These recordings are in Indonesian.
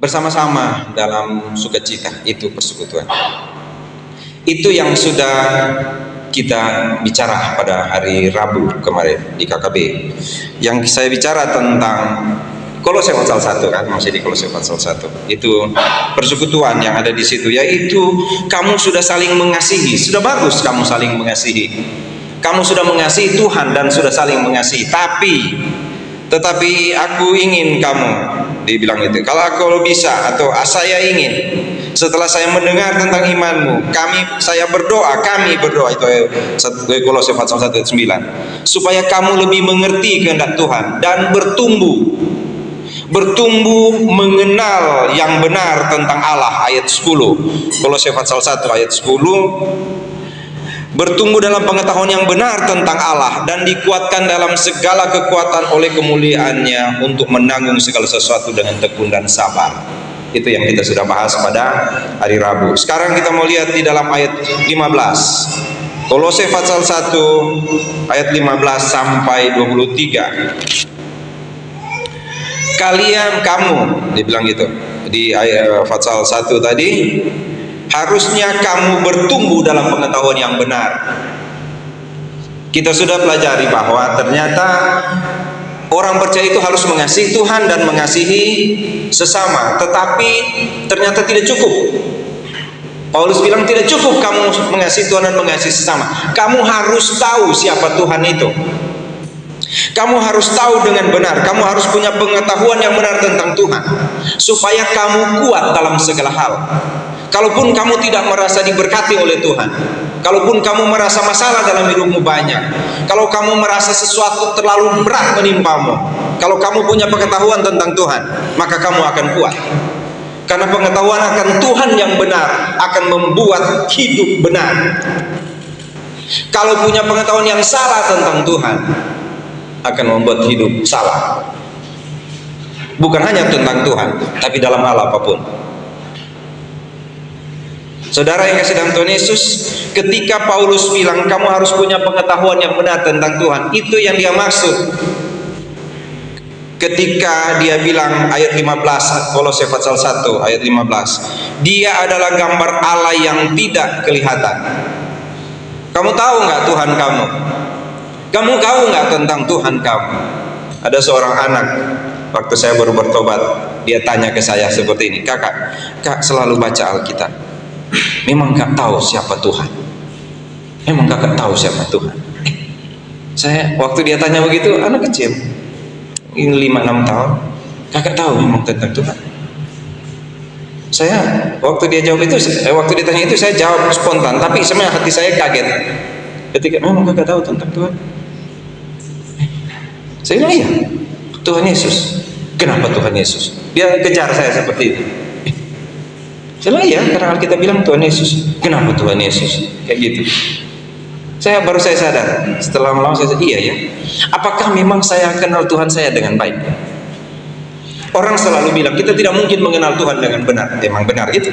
bersama-sama dalam sukacita, itu persekutuan. Itu yang sudah kita bicara pada hari Rabu kemarin di KKB. Yang saya bicara tentang Kolose pasal 1, kan, masih di Kolose pasal 1. Itu persekutuan yang ada di situ, yaitu kamu sudah saling mengasihi. Sudah bagus kamu saling mengasihi. Kamu sudah mengasihi Tuhan dan sudah saling mengasihi. Tetapi aku ingin kamu, dibilang itu, kalau bisa, atau saya ingin, setelah saya mendengar tentang imanmu, kami berdoa, itu Kolose pasal 1 ayat 9, supaya kamu lebih mengerti kehendak Tuhan dan bertumbuh mengenal yang benar tentang Allah, ayat 10. Kolose pasal 1 ayat 10. Bertumbuh dalam pengetahuan yang benar tentang Allah dan dikuatkan dalam segala kekuatan oleh kemuliaannya untuk menanggung segala sesuatu dengan tekun dan sabar. Itu yang kita sudah bahas pada hari Rabu. Sekarang kita mau lihat di dalam ayat 15. Kolose pasal 1 ayat 15 sampai 23. Kamu, dibilang gitu di ayat pasal 1 tadi, harusnya kamu bertumbuh dalam pengetahuan yang benar. Kita sudah pelajari bahwa ternyata orang percaya itu harus mengasihi Tuhan dan mengasihi sesama, tetapi ternyata tidak cukup. Paulus bilang tidak cukup kamu mengasihi Tuhan dan mengasihi sesama. Kamu harus tahu siapa Tuhan itu. Kamu harus tahu dengan benar, kamu harus punya pengetahuan yang benar tentang Tuhan, supaya kamu kuat dalam segala hal. Kalaupun kamu tidak merasa diberkati oleh Tuhan, kalaupun kamu merasa masalah dalam hidupmu banyak, kalau kamu merasa sesuatu terlalu berat menimpamu, kalau kamu punya pengetahuan tentang Tuhan, maka kamu akan kuat. Karena pengetahuan akan Tuhan yang benar akan membuat hidup benar. Kalau punya pengetahuan yang salah tentang Tuhan, akan membuat hidup salah. Bukan hanya tentang Tuhan, tapi dalam hal apapun. Saudara yang kasih dalam Tuhan Yesus, ketika Paulus bilang kamu harus punya pengetahuan yang benar tentang Tuhan, itu yang dia maksud ketika dia bilang ayat 15, Kolose pasal 1 ayat 15, dia adalah gambar Allah yang tidak kelihatan. Kamu tahu nggak Tuhan kamu? Kamu tahu nggak tentang Tuhan kamu? Ada seorang anak, waktu saya baru bertobat, dia tanya ke saya seperti ini, kak selalu baca Alkitab, memang kak tahu siapa Tuhan? Memang kakak tahu siapa Tuhan? Saya waktu dia tanya begitu, anak kecil, 5-6 tahun, kakak tahu memang tentang Tuhan? Saya waktu dia jawab itu, waktu dia tanya itu, saya jawab spontan, tapi sebenarnya hati saya kaget. Ketika memang kakak tahu tentang Tuhan? Saya bilang iya, Tuhan Yesus. Kenapa Tuhan Yesus? Dia kejar saya seperti itu. Saya bilang iya, karena Alkitab bilang Tuhan Yesus. Kenapa Tuhan Yesus? Kayak gitu. Baru saya sadar, setelah lama saya sadar, iya ya. Apakah memang saya kenal Tuhan saya dengan baik? Orang selalu bilang kita tidak mungkin mengenal Tuhan dengan benar. Emang benar itu.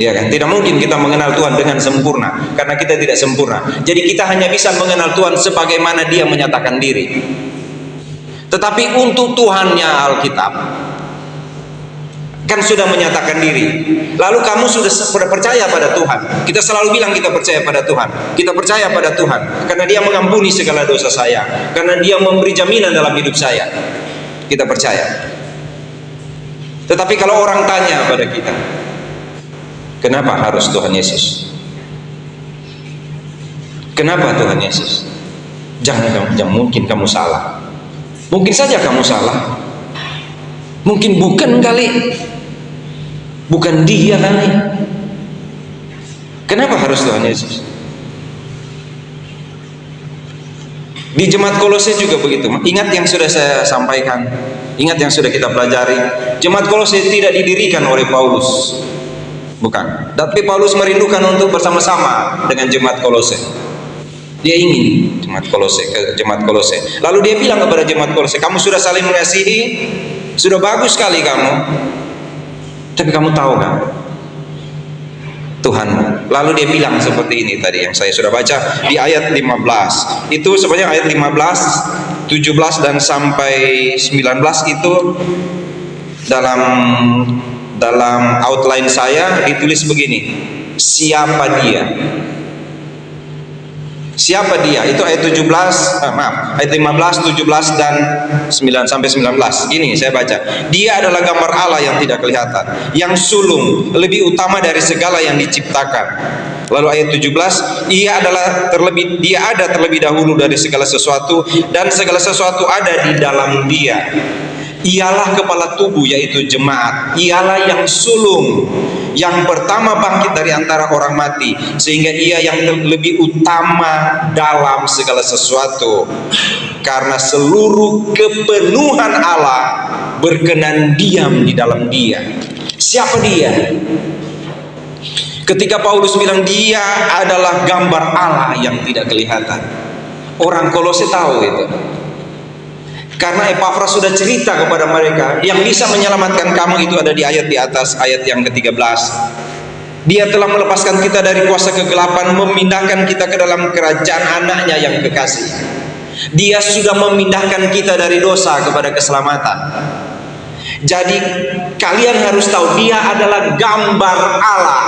Ya kan? Tidak mungkin kita mengenal Tuhan dengan sempurna, karena kita tidak sempurna. Jadi kita hanya bisa mengenal Tuhan sebagaimana Dia menyatakan diri. Tetapi untuk Tuhannya Alkitab kan sudah menyatakan diri. Lalu kamu sudah percaya pada Tuhan. Kita selalu bilang kita percaya pada Tuhan. Kita percaya pada Tuhan karena Dia mengampuni segala dosa saya, karena Dia memberi jaminan dalam hidup saya. Kita percaya. Tetapi kalau orang tanya pada kita, kenapa harus Tuhan Yesus? Kenapa Tuhan Yesus? Jangan mungkin kamu salah. Mungkin saja kamu salah. Mungkin bukan kali. Bukan Dia kali. Kenapa harus Tuhan Yesus? Di jemaat Kolose juga begitu. Ingat yang sudah saya sampaikan. Ingat yang sudah kita pelajari. Jemaat Kolose tidak didirikan oleh Paulus. Bukan. Tapi Paulus merindukan untuk bersama-sama dengan jemaat Kolose. Dia ingin jemaat Kolose. Lalu dia bilang kepada jemaat Kolose, kamu sudah saling mengasihi, sudah bagus sekali kamu. Tapi kamu tahu kan Tuhanmu? Lalu dia bilang seperti ini tadi yang saya sudah baca di ayat 15. Itu sebenarnya ayat 15, 17 dan sampai 19 itu dalam outline saya ditulis begini, siapa dia? Siapa dia? Itu ayat 17, ayat 15, 17 dan 9 sampai 19. Ini saya baca. Dia adalah gambar Allah yang tidak kelihatan, yang sulung, lebih utama dari segala yang diciptakan. Lalu ayat 17, dia ada terlebih dahulu dari segala sesuatu, dan segala sesuatu ada di dalam dia. Ialah kepala tubuh, yaitu jemaat. Ialah yang sulung, yang pertama bangkit dari antara orang mati, sehingga ia yang lebih utama dalam segala sesuatu. Karena seluruh kepenuhan Allah berkenan diam di dalam dia. Siapa dia? Ketika Paulus bilang dia adalah gambar Allah yang tidak kelihatan, orang Kolose tahu itu. Karena Epafras sudah cerita kepada mereka, yang bisa menyelamatkan kamu itu ada di ayat di atas, ayat yang ke-13. Dia telah melepaskan kita dari kuasa kegelapan, memindahkan kita ke dalam kerajaan anaknya yang kekasih. Dia sudah memindahkan kita dari dosa kepada keselamatan. Jadi kalian harus tahu, dia adalah gambar Allah.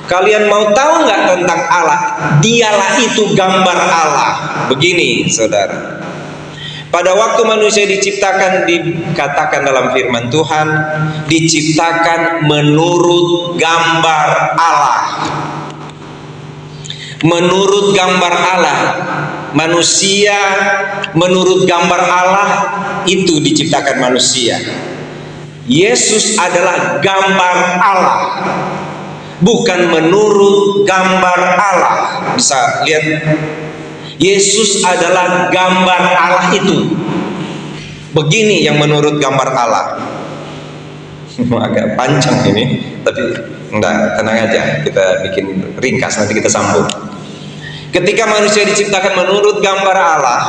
Kalian mau tahu nggak tentang Allah? Dialah itu gambar Allah. Begini saudara, pada waktu manusia diciptakan, dikatakan dalam firman Tuhan, diciptakan menurut gambar Allah. Menurut gambar Allah. Manusia menurut gambar Allah itu diciptakan manusia. Yesus adalah gambar Allah, bukan menurut gambar Allah. Bisa lihat, Yesus adalah gambar Allah itu. Begini yang menurut gambar Allah. Agak panjang ini, tapi enggak, tenang aja, kita bikin ringkas, nanti kita sambung. Ketika manusia diciptakan menurut gambar Allah,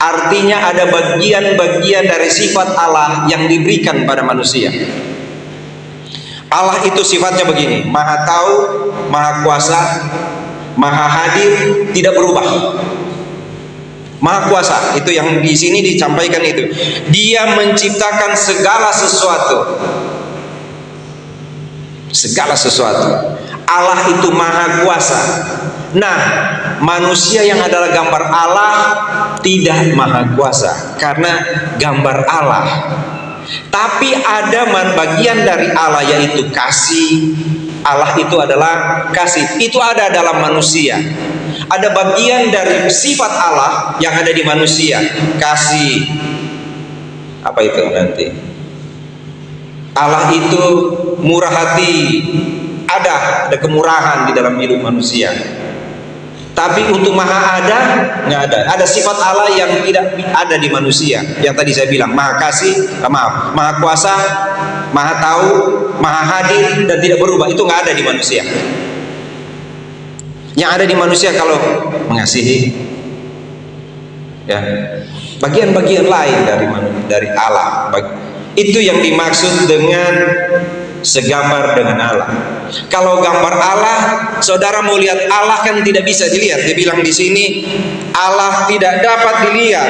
artinya ada bagian-bagian dari sifat Allah yang diberikan pada manusia. Allah itu sifatnya begini, maha tahu, maha kuasa, maha hadir, tidak berubah. Maha kuasa, itu yang di sini disampaikan itu. Dia menciptakan segala sesuatu. Segala sesuatu. Allah itu maha kuasa. Nah, manusia yang adalah gambar Allah tidak maha kuasa karena gambar Allah. Tapi ada bagian dari Allah, yaitu kasih. Allah itu adalah kasih. Itu ada dalam manusia. Ada bagian dari sifat Allah yang ada di manusia, kasih. Apa itu nanti? Allah itu murah hati. Ada kemurahan di dalam hidup manusia. Tapi untuk maha ada, nggak ada. Ada sifat Allah yang tidak ada di manusia. Yang tadi saya bilang, maha kasih, maha kuasa, maha tahu, maha hadir, dan tidak berubah. Itu nggak ada di manusia. Yang ada di manusia kalau mengasihi, ya, bagian-bagian lain dari Allah. Itu yang dimaksud dengan segambar dengan Allah. Kalau gambar Allah, saudara mau lihat Allah kan tidak bisa dilihat. Dia bilang di sini, Allah tidak dapat dilihat.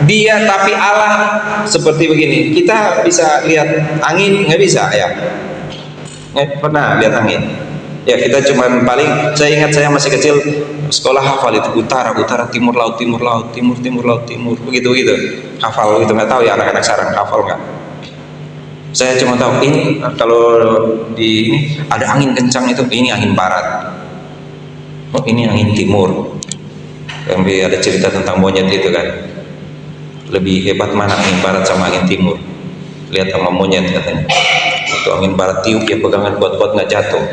Dia, tapi Allah seperti begini. Kita bisa lihat angin, nggak bisa ya? Nggak pernah lihat angin. Ya, kita cuma paling, saya ingat saya masih kecil sekolah hafal itu utara, timur laut, timur laut, timur laut, timur, begitu. Hafal itu, nggak tahu ya anak-anak sekarang hafal nggak? Saya cuma tahu ini kalau di ini ada angin kencang itu, ini angin barat. Oh, ini angin timur. Tapi ada cerita tentang monyet itu kan. Lebih hebat mana angin barat sama angin timur? Lihat sama monyet katanya. Itu angin barat tiup ya pegangan kuat-kuat nggak jatuh.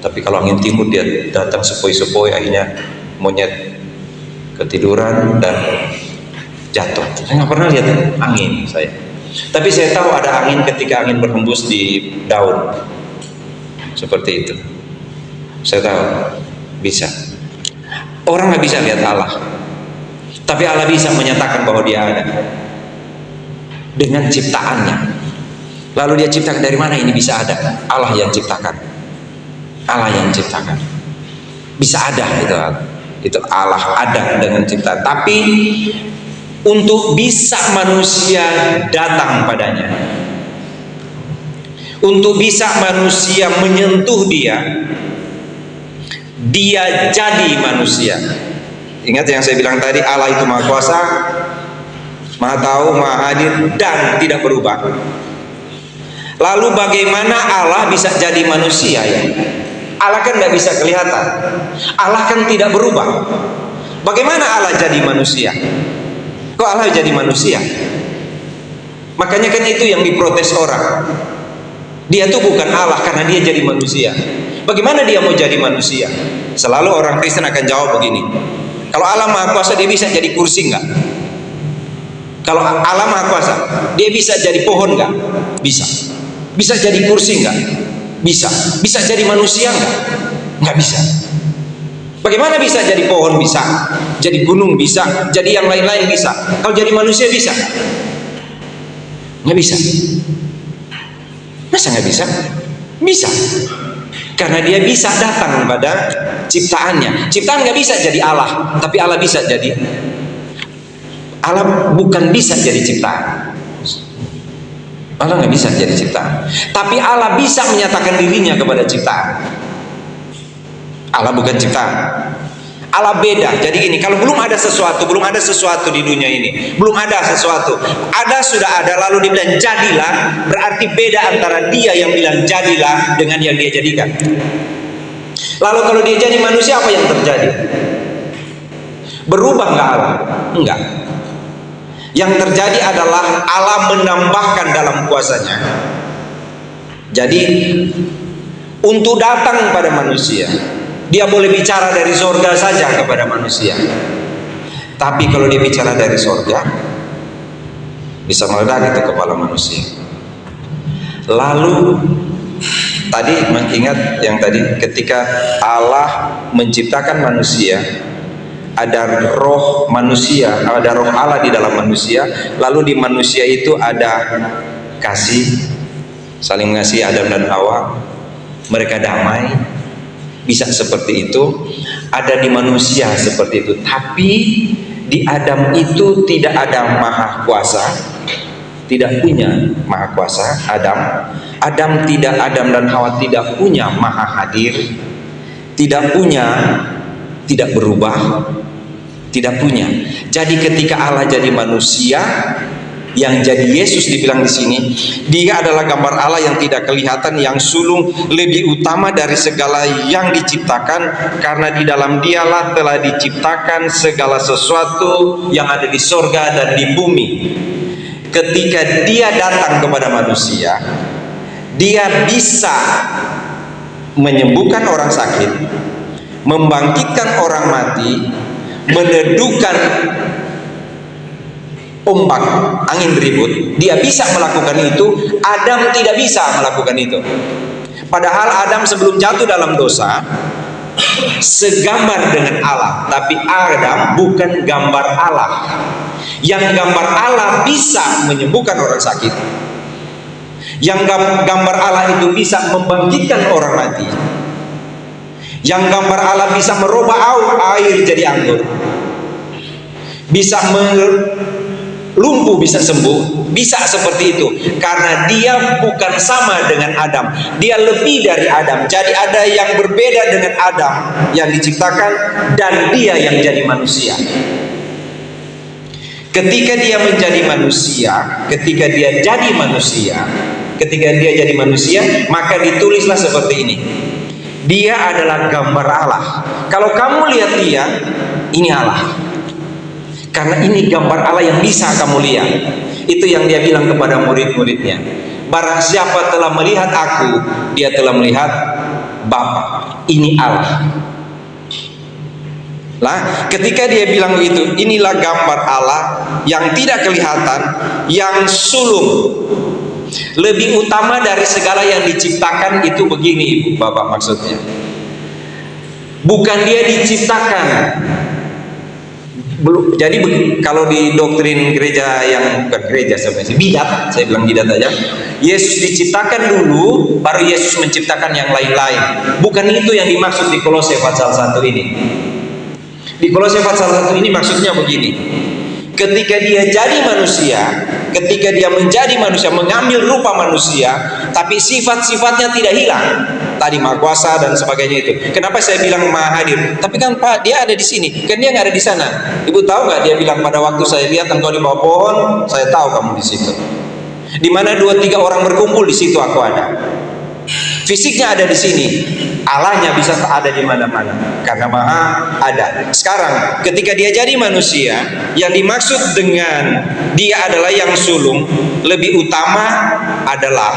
Tapi kalau angin timur dia datang sepoi-sepoi, akhirnya monyet ketiduran dan jatuh. Saya nggak pernah lihat angin saya. Tapi saya tahu ada angin ketika angin berhembus di daun. Seperti itu. Saya tahu bisa. Orang nggak bisa lihat Allah, tapi Allah bisa menyatakan bahwa dia ada dengan ciptaannya. Lalu dia ciptakan dari mana ini bisa ada? Allah yang ciptakan. Allah yang ciptakan. Bisa ada itu Allah ada dengan ciptaan. Tapi untuk bisa manusia datang padanya, untuk bisa manusia menyentuh dia jadi manusia. Ingat yang saya bilang tadi, Allah itu maha kuasa, maha tahu, maha hadir, dan tidak berubah. Lalu bagaimana Allah bisa jadi manusia ya? Allah kan nggak bisa kelihatan, Allah kan tidak berubah. Bagaimana Allah jadi manusia? Kok Allah jadi manusia? Makanya kan itu yang diprotes orang. Dia tuh bukan Allah karena dia jadi manusia. Bagaimana dia mau jadi manusia? Selalu orang Kristen akan jawab begini, kalau Allah maha kuasa dia bisa jadi kursi nggak? Kalau Allah maha kuasa dia bisa jadi pohon nggak? Bisa. Bisa jadi kursi nggak? Bisa. Bisa jadi manusia nggak? Nggak bisa. Bagaimana bisa jadi pohon? Bisa. Jadi gunung bisa. Jadi yang lain-lain bisa. Kalau jadi manusia bisa? Nggak bisa. Masa nggak bisa? Bisa. Karena dia bisa datang pada ciptaannya. Ciptaan nggak bisa jadi Allah, tapi Allah bisa jadi. Allah bukan bisa jadi ciptaan. Allah nggak bisa jadi ciptaan, tapi Allah bisa menyatakan dirinya kepada ciptaan. Allah bukan ciptaan, Allah beda. Jadi gini, kalau belum ada sesuatu di dunia ini, belum ada sesuatu, ada sudah ada lalu dibilang jadilah, berarti beda antara dia yang bilang jadilah dengan yang dia jadikan. Lalu kalau dia jadi manusia, apa yang terjadi? Berubah nggak Allah? Enggak. Yang terjadi adalah Allah menambahkan dalam kuasanya. Jadi untuk datang pada manusia, dia boleh bicara dari sorga saja kepada manusia. Tapi kalau dia bicara dari sorga, bisa meledak itu kepala manusia. Lalu tadi mengingat yang tadi, ketika Allah menciptakan manusia, ada roh manusia, ada roh Allah di dalam manusia. Lalu di manusia itu ada kasih, saling mengasihi Adam dan Hawa, mereka damai, bisa seperti itu. Ada di manusia seperti itu. Tapi di Adam itu tidak ada maha kuasa, tidak punya maha kuasa. Adam dan Hawa tidak punya maha hadir, tidak berubah, tidak punya. Jadi ketika Allah jadi manusia, yang jadi Yesus dibilang di sini, dia adalah gambar Allah yang tidak kelihatan, yang sulung, lebih utama dari segala yang diciptakan, karena di dalam dialah telah diciptakan segala sesuatu yang ada di sorga dan di bumi. Ketika dia datang kepada manusia, dia bisa menyembuhkan orang sakit, membangkitkan orang mati, menedukkan ombak angin ribut. Dia bisa melakukan itu. Adam tidak bisa melakukan itu. Padahal Adam sebelum jatuh dalam dosa segambar dengan Allah, tapi Adam bukan gambar Allah. Yang gambar Allah bisa menyembuhkan orang sakit, yang gambar Allah itu bisa membangkitkan orang mati, yang gambar Allah bisa merubah air jadi anggur, bisa lumpuh bisa sembuh, bisa seperti itu. Karena dia bukan sama dengan Adam, dia lebih dari Adam. Jadi ada yang berbeda dengan Adam yang diciptakan, dan dia yang jadi manusia. Ketika dia menjadi manusia, ketika dia jadi manusia, maka ditulislah seperti ini: dia adalah gambar Allah. Kalau kamu lihat dia, ini Allah. Karena ini gambar Allah yang bisa kamu lihat. Itu yang dia bilang kepada murid-muridnya: barang siapa telah melihat aku, dia telah melihat Bapa. Ini Allah. Lah, ketika dia bilang begitu, inilah gambar Allah yang tidak kelihatan, yang sulung, lebih utama dari segala yang diciptakan. Itu begini Ibu Bapak maksudnya. Bukan dia diciptakan. Jadi kalau di doktrin gereja yang bukan gereja sebenarnya, bidat, saya bilang bidat aja, Yesus diciptakan dulu, baru Yesus menciptakan yang lain-lain. Bukan itu yang dimaksud di Kolose pasal 1 ini. Di Kolose pasal 1 ini maksudnya begini: ketika dia jadi manusia, ketika dia menjadi manusia, mengambil rupa manusia, tapi sifat-sifatnya tidak hilang. Tadi maha kuasa dan sebagainya itu. Kenapa saya bilang maha hadir? Tapi kan Pak, dia ada di sini, kan dia nggak ada di sana. Ibu tahu nggak, dia bilang pada waktu saya lihat engkau di bawah pohon, saya tahu kamu di situ. Di mana 2-3 orang berkumpul, di situ aku ada. Fisiknya ada di sini, Allahnya bisa ada di mana-mana karena maha ada. Sekarang ketika dia jadi manusia, yang dimaksud dengan dia adalah yang sulung, lebih utama adalah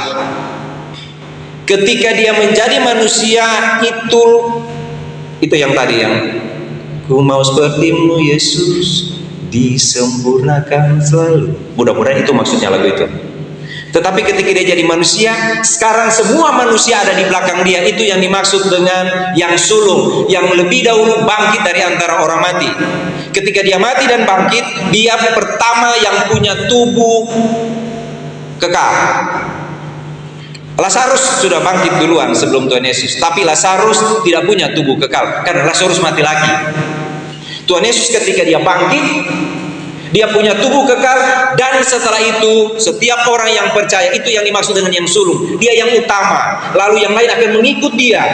ketika dia menjadi manusia itu yang tadi, yang ku mau sepertimu Yesus, disempurnakan selalu. Mudah-mudahan itu maksudnya lagu itu. Tetapi ketika dia jadi manusia, sekarang semua manusia ada di belakang dia. Itu yang dimaksud dengan yang sulung, yang lebih dahulu bangkit dari antara orang mati. Ketika dia mati dan bangkit, dia pertama yang punya tubuh kekal. Lazarus sudah bangkit duluan sebelum Tuhan Yesus, tapi Lazarus tidak punya tubuh kekal karena Lazarus mati lagi. Tuhan Yesus ketika dia bangkit, dia punya tubuh kekal, dan setelah itu setiap orang yang percaya, itu yang dimaksud dengan yang sulung. Dia yang utama, lalu yang lain akan mengikut dia.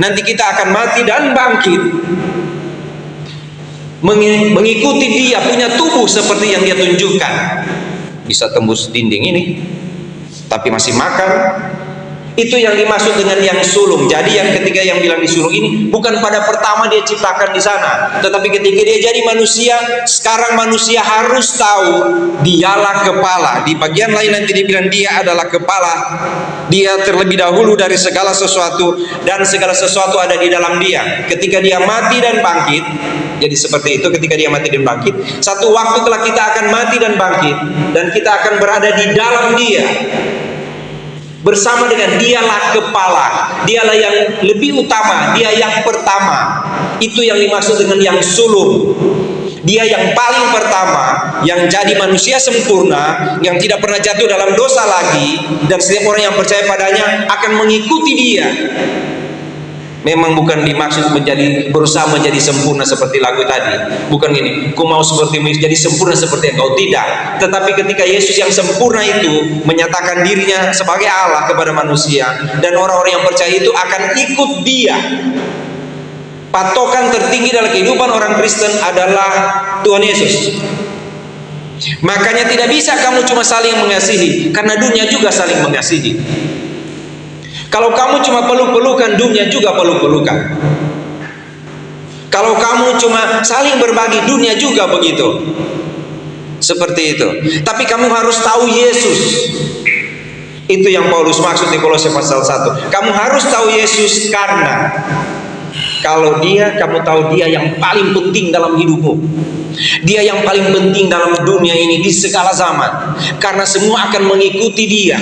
Nanti kita akan mati dan bangkit mengikuti dia, punya tubuh seperti yang dia tunjukkan. Bisa tembus dinding ini, tapi masih makan. Itu yang dimaksud dengan yang sulung. Jadi yang ketiga yang bilang disulung ini bukan pada pertama dia ciptakan di sana, tetapi ketika dia jadi manusia, sekarang manusia harus tahu dialah kepala. Di bagian lain nanti dibilang dia adalah kepala. Dia terlebih dahulu dari segala sesuatu, dan segala sesuatu ada di dalam dia. Ketika dia mati dan bangkit, jadi seperti itu. Ketika dia mati dan bangkit, satu waktu kelak kita akan mati dan bangkit, dan kita akan berada di dalam dia bersama dengan dialah kepala. Dialah yang lebih utama, dia yang pertama. Itu yang dimaksud dengan yang sulung. Dia yang paling pertama, yang jadi manusia sempurna, yang tidak pernah jatuh dalam dosa lagi, dan setiap orang yang percaya padanya akan mengikuti dia. Memang bukan dimaksud berusaha menjadi sempurna seperti lagu tadi. Bukan gini, ku mau sepertimu jadi sempurna seperti engkau, tidak. Tetapi ketika Yesus yang sempurna itu menyatakan dirinya sebagai Allah kepada manusia, dan orang-orang yang percaya itu akan ikut dia. Patokan tertinggi dalam kehidupan orang Kristen adalah Tuhan Yesus. Makanya tidak bisa kamu cuma saling mengasihi, karena dunia juga saling mengasihi. Kalau kamu cuma peluk-pelukan, dunia juga peluk-pelukan. Kalau kamu cuma saling berbagi, dunia juga begitu. Seperti itu. Tapi kamu harus tahu Yesus. Itu yang Paulus maksud di Kolose pasal 1. Kamu harus tahu Yesus, karena kalau kamu tahu dia yang paling penting dalam hidupmu. Dia yang paling penting dalam dunia ini di segala zaman. Karena semua akan mengikuti dia.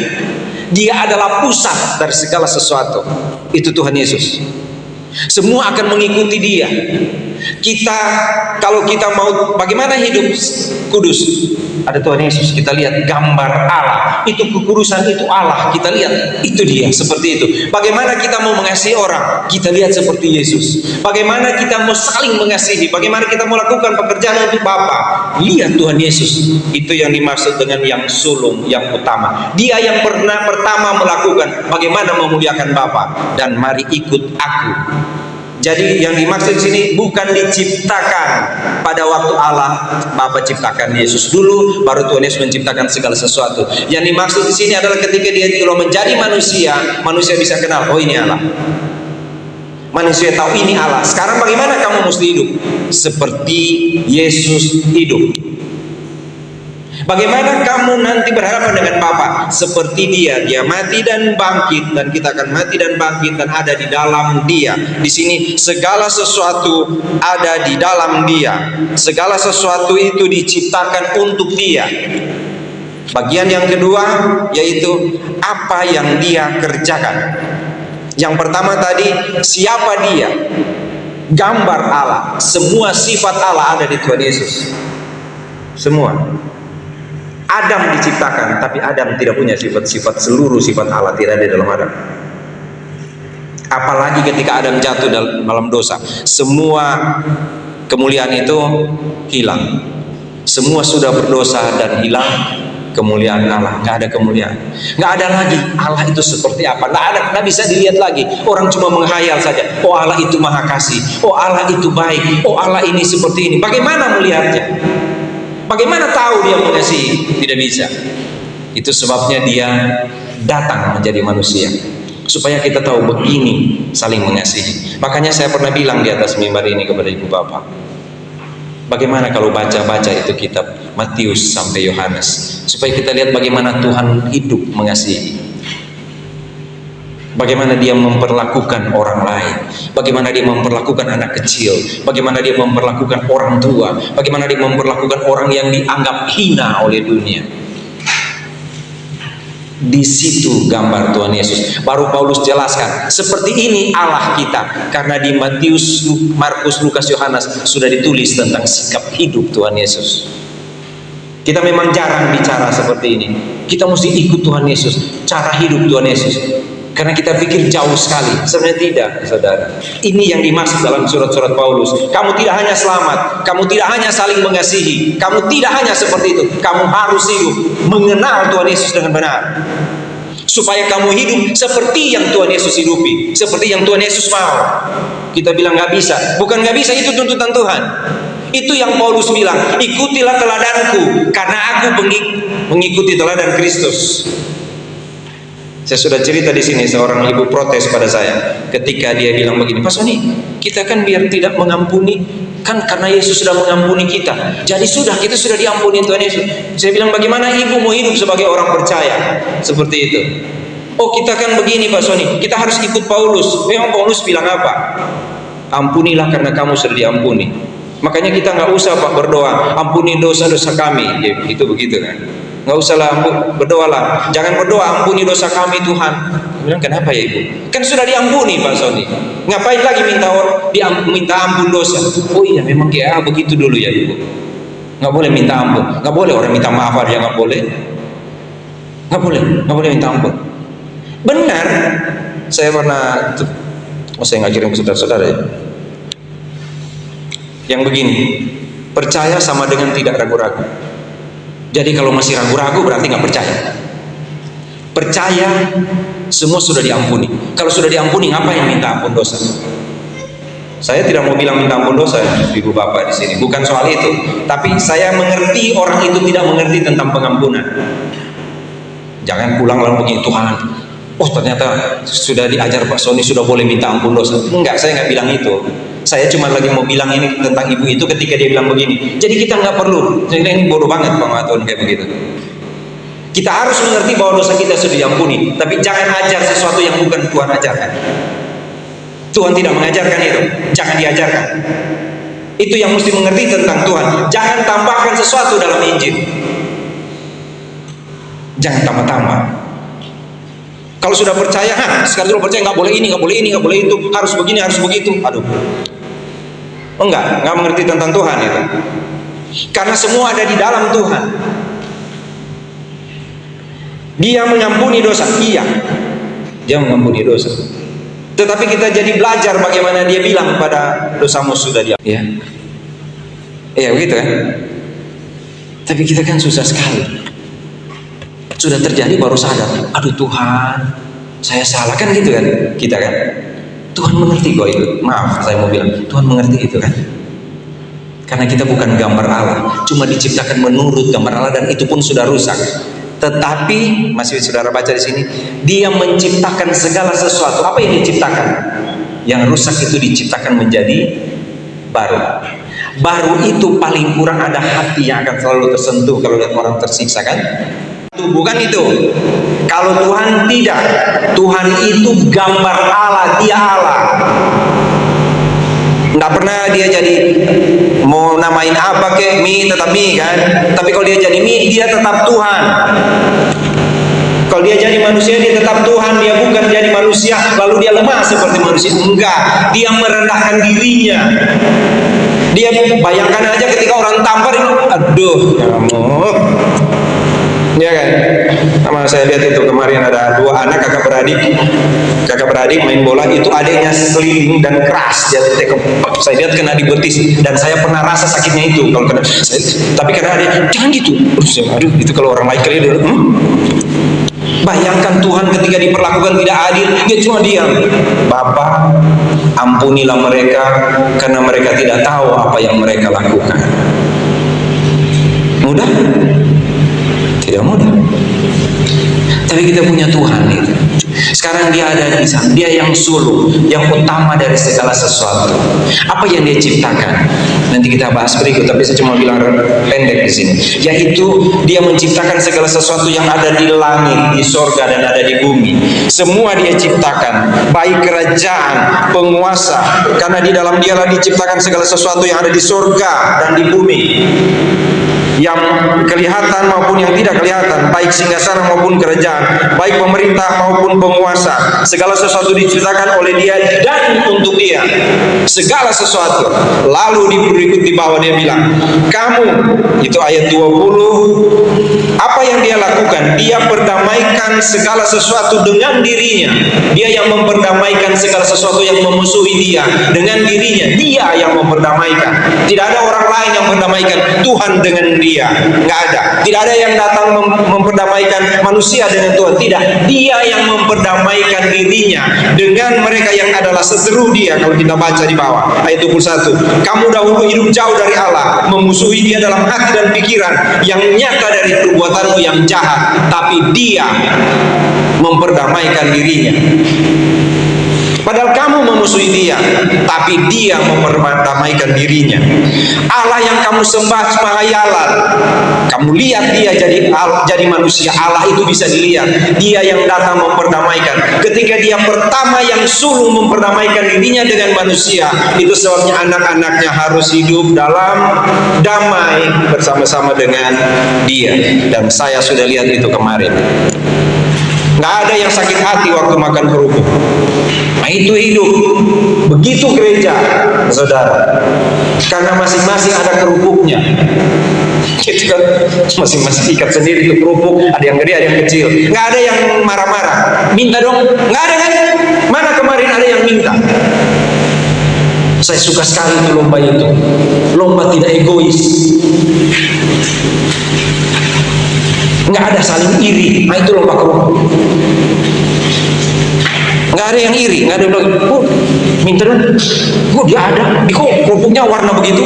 Dia adalah pusat dari segala sesuatu. Itu Tuhan Yesus. Semua akan mengikuti dia. Kalau kita mau bagaimana hidup kudus, ada Tuhan Yesus. Kita lihat gambar Allah. Itu kekudusan, itu Allah. Kita lihat itu dia, seperti itu. Bagaimana kita mau mengasihi orang, kita lihat seperti Yesus. Bagaimana kita mau saling mengasihi, bagaimana kita mau lakukan pekerjaan untuk Bapa, lihat Tuhan Yesus. Itu yang dimaksud dengan yang sulung, yang utama. Dia yang pernah pertama melakukan bagaimana memuliakan Bapa, dan mari ikut aku. Jadi yang dimaksud sini bukan diciptakan pada waktu Allah Bapa ciptakan Yesus dulu, baru Tuhan Yesus menciptakan segala sesuatu. Yang dimaksud di sini adalah ketika dia menjadi manusia, manusia bisa kenal, oh ini Allah. Manusia tahu ini Allah. Sekarang bagaimana kamu mesti hidup? Seperti Yesus hidup. Bagaimana kamu nanti berhadapan dengan Bapa? Seperti dia mati dan bangkit, dan kita akan mati dan bangkit dan ada di dalam dia. Di sini segala sesuatu ada di dalam dia. Segala sesuatu itu diciptakan untuk dia. Bagian yang kedua yaitu apa yang dia kerjakan. Yang pertama tadi, siapa dia? Gambar Allah. Semua sifat Allah ada di Tuhan Yesus. Semua. Adam diciptakan, tapi Adam tidak punya sifat-sifat, seluruh sifat Allah tidak ada dalam Adam. Apalagi ketika Adam jatuh dalam dosa, semua kemuliaan itu hilang. Semua sudah berdosa dan hilang kemuliaan Allah. Nggak ada kemuliaan, nggak ada lagi Allah itu seperti apa. Nggak bisa dilihat lagi. Orang cuma menghayal saja. Oh, Allah itu maha kasih, oh Allah itu baik, oh Allah ini seperti ini. Bagaimana melihatnya? Bagaimana tahu dia mengasihi? Tidak bisa. Itu sebabnya dia datang menjadi manusia, supaya kita tahu begini saling mengasihi. Makanya saya pernah bilang di atas mimbar ini kepada ibu bapak, bagaimana kalau baca-baca itu kitab Matius sampai Yohanes, supaya kita lihat bagaimana Tuhan hidup mengasihi, bagaimana dia memperlakukan orang lain, bagaimana dia memperlakukan anak kecil, bagaimana dia memperlakukan orang tua, bagaimana dia memperlakukan orang yang dianggap hina oleh dunia. Di situ gambar Tuhan Yesus. Baru Paulus jelaskan, seperti ini Allah kita. Karena di Matius, Markus, Lukas, Yohanes sudah ditulis tentang sikap hidup Tuhan Yesus. Kita memang jarang bicara seperti ini. Kita mesti ikut Tuhan Yesus, cara hidup Tuhan Yesus. Karena kita pikir jauh sekali. Sebenarnya tidak, saudara. Ini yang dimaksud dalam surat-surat Paulus. Kamu tidak hanya selamat, kamu tidak hanya saling mengasihi, kamu tidak hanya seperti itu. Kamu harus hidup mengenal Tuhan Yesus dengan benar, supaya kamu hidup seperti yang Tuhan Yesus hidupi, seperti yang Tuhan Yesus mau. Kita bilang nggak bisa. Bukan nggak bisa, itu tuntutan Tuhan. Itu yang Paulus bilang, ikutilah teladanku, karena aku mengikuti teladan Kristus. Saya sudah cerita di sini, seorang ibu protes pada saya ketika dia bilang begini, Pak Sony, kita kan biar tidak mengampuni, kan karena Yesus sudah mengampuni kita, jadi kita sudah diampuni Tuhan Yesus. Saya bilang, bagaimana ibu mau hidup sebagai orang percaya seperti itu? Oh, kita kan begini Pak Sony, kita harus ikut Paulus. Memang Paulus bilang apa? Ampunilah karena kamu sudah diampuni. Makanya kita nggak usah Pak berdoa, ampuni dosa-dosa kami, itu begitu kan? Nggak usahlah berdoalah, jangan berdoa ampuni dosa kami Tuhan. Bilang, kenapa ya ibu? Kan sudah diampuni Pak Sony, ngapain lagi minta ampun dosa? Oh iya, memang kayak begitu dulu ya ibu. Nggak boleh minta ampun, nggak boleh orang minta maaf aja, nggak boleh, nggak boleh minta ampun. Benar, saya pernah, saya nggak kirim ke saudara-saudara ya, yang begini, percaya sama dengan tidak ragu-ragu. Jadi kalau masih ragu-ragu berarti nggak percaya. Percaya semua sudah diampuni. Kalau sudah diampuni, ngapain minta ampun dosa? Saya tidak mau bilang minta ampun dosa, ibu bapak di sini. Bukan soal itu. Tapi saya mengerti orang itu tidak mengerti tentang pengampunan. Jangan pulang lalu begini, Tuhan, oh ternyata sudah diajar Pak Sony sudah boleh minta ampun dosa. Enggak, saya nggak bilang itu. Saya cuma lagi mau bilang ini tentang ibu itu ketika dia bilang begini. Jadi kita nggak perlu. Jadi ini bodoh banget pengakuan kayak begitu. Kita harus mengerti bahwa dosa kita sudah diampuni. Tapi jangan ajar sesuatu yang bukan Tuhan ajarkan. Tuhan tidak mengajarkan itu. Jangan diajarkan. Itu yang mesti mengerti tentang Tuhan. Jangan tambahkan sesuatu dalam Injil. Jangan tambah-tambah. Kalau sudah percaya, sekarang sudah percaya nggak boleh ini, nggak boleh ini, nggak boleh itu, harus begini, harus begitu. Aduh. Enggak mengerti tentang Tuhan itu. Karena semua ada di dalam Tuhan. Dia mengampuni dosa, iya. Dia mengampuni dosa. Tetapi kita jadi belajar bagaimana dia bilang pada dosamu sudah dia. Ya. Iya begitu kan? Tapi kita kan susah sekali. Sudah terjadi baru sadar, aduh Tuhan, saya salah, kan gitu kan? Kita kan? Tuhan mengerti kok itu. Maaf, saya mau bilang, Tuhan mengerti itu kan? Karena kita bukan gambar Allah, cuma diciptakan menurut gambar Allah dan itu pun sudah rusak. Tetapi masih saudara baca di sini, Dia menciptakan segala sesuatu. Apa yang diciptakan? Yang rusak itu diciptakan menjadi baru. Baru itu paling kurang ada hati yang akan selalu tersentuh kalau lihat orang tersiksa kan? Bukan itu. Kalau Tuhan tidak, Tuhan itu gambar Allah, Dia Allah. Nggak pernah dia jadi mau namain apa kek, Mi tetap Mi kan. Tapi kalau dia jadi Mi, dia tetap Tuhan. Kalau dia jadi manusia, dia tetap Tuhan. Dia bukan jadi manusia lalu dia lemah seperti manusia. Enggak, dia merendahkan dirinya. Dia bayangkan aja ketika orang tampar itu, aduh, kamu, ya kan? Sama saya lihat itu kemarin ada dua anak kakak beradik main bola, itu adiknya seliling dan keras, saya lihat kena di betis, dan saya pernah rasa sakitnya itu kalau kena. Tapi karena adik jangan gitu, aduh itu kalau orang lain kali dia, bayangkan Tuhan ketika diperlakukan tidak adil, dia cuma diam. Bapa, ampunilah mereka karena mereka tidak tahu apa yang mereka lakukan. Mudah? Tidak mudah. Tapi kita punya Tuhan itu. Sekarang dia ada di sana, dia yang sulung, yang utama dari segala sesuatu. Apa yang dia ciptakan? Nanti kita bahas berikut, tapi saya cuma bilang pendek di sini. Yaitu dia menciptakan segala sesuatu yang ada di langit, di sorga dan ada di bumi. Semua dia ciptakan, baik kerajaan, penguasa, karena di dalam dialah diciptakan segala sesuatu yang ada di sorga dan di bumi, yang kelihatan maupun yang tidak kelihatan, baik singgasana maupun kerajaan, baik pemerintah maupun penguasa. Segala sesuatu diciptakan oleh dia dan untuk dia, segala sesuatu. Lalu berikut di bawah dia bilang, kamu, itu ayat 20, apa yang dia lakukan? Dia perdamaikan segala sesuatu dengan dirinya. Dia yang memperdamaikan segala sesuatu yang memusuhi dia dengan dirinya. Dia yang memperdamaikan. Tidak ada orang lain yang memperdamaikan, Tuhan dengan dia. Nggak ada. Tidak ada yang datang memperdamaikan manusia dengan Tuhan. Tidak. Dia yang memperdamaikan dirinya dengan mereka yang adalah seteru dia. Kalau kita baca di bawah ayat 21, kamu dahulu hidup jauh dari Allah, memusuhi dia dalam hati dan pikiran, yang nyata dari perbuatanmu yang jahat, tapi dia memperdamaikan dirinya. Padahal kamu memusuhi dia, tapi dia memperdamaikan dirinya. Allah yang kamu sembah cuma hayalan. Kamu lihat dia jadi manusia, Allah itu bisa dilihat. Dia yang datang memperdamaikan. Ketika dia pertama yang sulung memperdamaikan dirinya dengan manusia, itu sebabnya anak-anaknya harus hidup dalam damai bersama-sama dengan dia. Dan saya sudah lihat itu kemarin. Nggak ada yang sakit hati waktu makan kerupuk. Nah, itu hidup. Begitu gereja, saudara. Karena masing-masing ada kerupuknya. Itu kan masing-masing ikat sendiri itu kerupuk. Ada yang gede, ada yang kecil. Nggak ada yang marah-marah. Minta dong. Nggak ada kan? Mana kemarin ada yang minta? Saya suka sekali itu lomba itu. Lomba tidak egois. Nggak ada saling iri. Nah, itu lomba kerupuk. Nggak ada yang iri, nggak ada yang bilang, oh, minta dong, oh dia ada, kok kerupuknya warna begitu,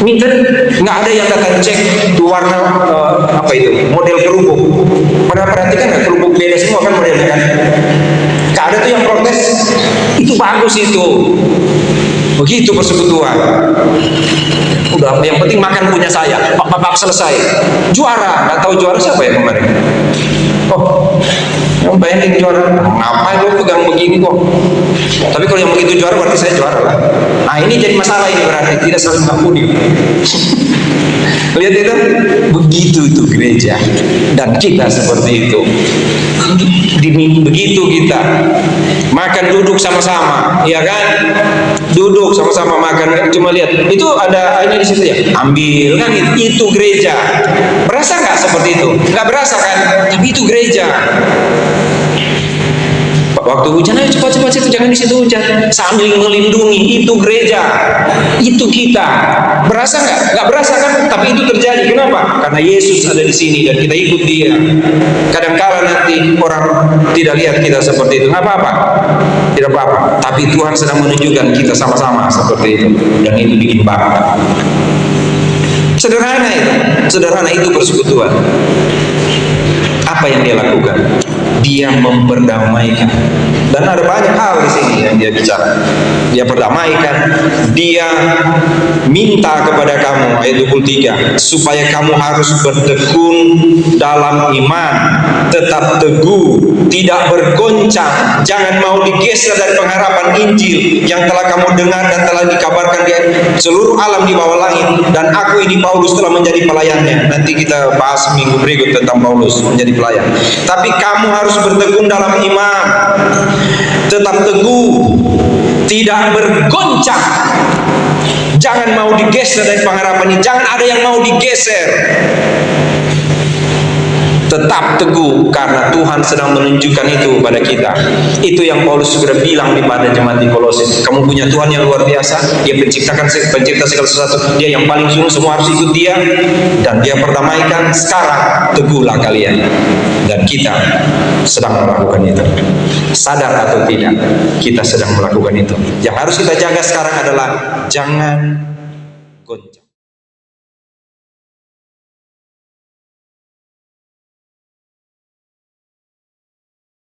minta dong. Nggak ada yang datang cek itu warna apa itu, model kerupuk. Pernah perhatikan nggak kerupuk beda semua kan modelnya kan? Nggak ada tuh yang protes, itu bagus itu. Begitu persekutuan. Udah, yang penting makan punya saya. Pak selesai. Juara, nggak tahu juara siapa ya kemarin? Oh, yang banding juara. Ngapain lo pegang begini kok? Tapi kalau yang begitu juara berarti saya juara lah. Nah, ini jadi masalah ini, berarti tidak saling mengampuni. Lihat itu, begitu itu gereja, dan kita seperti itu. Begitu kita makan duduk sama-sama, ya kan? Duduk sama-sama makan. Cuma lihat, itu ada ini di situ ya. Ambil kan, itu gereja. Berasa nggak seperti itu? Nggak berasa kan? Tapi itu gereja. Waktu hujan, ayo cepat-cepat situ, jangan di situ hujan. Sambil melindungi, itu gereja, itu kita. Berasa nggak? Nggak berasa kan? Tapi itu terjadi. Kenapa? Karena Yesus ada di sini dan kita ikut Dia. Kadang-kala nanti orang tidak lihat kita seperti itu, nggak apa-apa, tidak apa-apa. Tapi Tuhan sedang menunjukkan kita sama-sama seperti itu, dan itu bikin bangga. Sederhana itu, sederhana itu persekutuan. Apa yang dia lakukan? Dia memperdamaikan. Dan ada banyak hal di sini yang dia bicara. Dia perdamaikan, dia minta kepada kamu, ayat 23, supaya kamu harus bertekun dalam iman, tetap teguh, tidak bergoncang, jangan mau digeser dari pengharapan Injil yang telah kamu dengar dan telah dikabarkan di seluruh alam di bawah langit. Dan aku ini Paulus telah menjadi pelayannya. Nanti kita bahas minggu berikut tentang Paulus menjadi pelayan. Tapi kamu harus bertekun dalam iman, tetap teguh, tidak bergoncang, jangan mau digeser dari pengharapan ini. Jangan ada yang mau digeser. tetap teguh karena Tuhan sedang menunjukkan itu pada kita. Itu yang Paulus sudah bilang pada jemaat di Kolose. Kamu punya Tuhan yang luar biasa, Dia pencipta segala sesuatu, Dia yang paling sungguh, semua harus ikut Dia, dan Dia perdamaikan. Sekarang teguhlah kalian. Dan kita sedang melakukan itu, sadar atau tidak, kita sedang melakukan itu. Yang harus kita jaga sekarang adalah jangan goncang.